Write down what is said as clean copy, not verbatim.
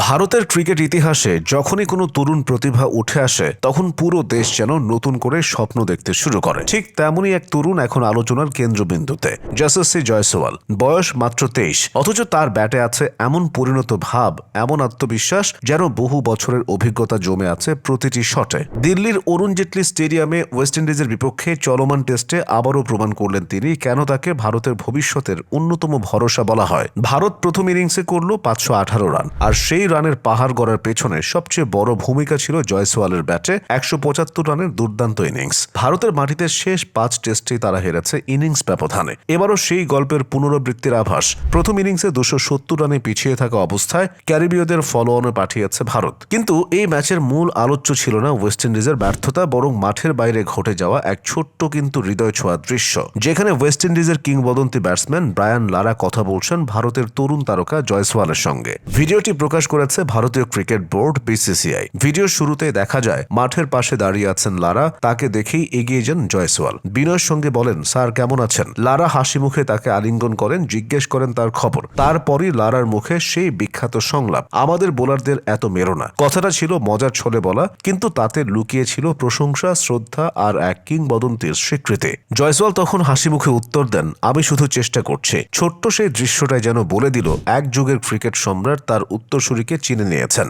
ভারতের ক্রিকেট ইতিহাসে যখনই কোনো তরুণ প্রতিভা উঠে আসে তখন পুরো দেশ যেন নতুন করে স্বপ্ন দেখতে শুরু করে। ঠিক তেমনই এক তরুণ এখন আলোচনার কেন্দ্রবিন্দুতে, যশস্বী জয়সওয়াল। বয়স মাত্র 23, অথচ তার ব্যাটে আছে এমন পরিণত ভাব, এমন আত্মবিশ্বাস যেন বহু বছরের অভিজ্ঞতা জমে আছে প্রতিটি শটে। দিল্লির অরুণ জেটলি স্টেডিয়ামে ওয়েস্ট ইন্ডিজের বিপক্ষে চলমান টেস্টে আবারও প্রমাণ করলেন তিনি কেন তাকে ভারতের ভবিষ্যতের অন্যতম ভরসা বলা হয়। ভারত প্রথম ইনিংসে করল 518 রান, আর সেই রানের পাহাড় গড়ার পেছনে সবচেয়ে বড় ভূমিকা ছিল জয়সওয়ালের ব্যাটে 175 রানের দুর্দান্ত ইনিংস। ভারতের মাটিতে শেষ 5 টেস্টেই তারা হেরেছে ইনিংস ব্যবধানে। এবারও সেই গল্পের পুনরাবৃত্তির আভাস। প্রথম ইনিংসে 270 রানে পিছিয়ে থাকা অবস্থায় ক্যারিবীয়দের ফলো অনে পাঠিয়েছে ভারত। কিন্তু এই ম্যাচের মূল আলোচ্য ছিল না ওয়েস্ট ইন্ডিজের ব্যর্থতা, বরং মাঠের বাইরে ঘটে যাওয়া এক ছোট্ট কিন্তু হৃদয় ছোঁয়া দৃশ্য, যেখানে ওয়েস্ট ইন্ডিজের কিংবদন্তি ব্যাটসম্যান ব্রায়ান লারা কথা বলছেন ভারতের তরুণ তারকা জয়সওয়ালের সঙ্গে। ভিডিওটি প্রকাশ করেছে ভারতীয় ক্রিকেট বোর্ড বিসিসিআই। ভিডিওর শুরুতে দেখা যায় মাঠের পাশে দাঁড়িয়ে আছেন লারা। তাকে দেখেই এগিয়ে যান জয়সওয়াল। বিনয়ের সঙ্গে বলেন, স্যার কেমন আছেন? লারা হাসি মুখে তাকে আলিঙ্গন করেন, জিজ্ঞেস করেন তার খবর। তারপরই লারার মুখে সেই বিখ্যাত সংলাপ, আমাদের বোলারদের এত মেরো না। কথাটা ছিল মজার ছলে বলা, কিন্তু তাতে লুকিয়ে ছিল প্রশংসা, শ্রদ্ধা আর এক কিংবদন্তির স্বীকৃতি। জয়সওয়াল তখন হাসি মুখে উত্তর দেন, আমি শুধু চেষ্টা করছি। ছোট্ট সেই দৃশ্যটাই যেন বলে দিল এক যুগের ক্রিকেট সম্রাট তার উত্তরসূরিকে চিনে নিয়েছেন।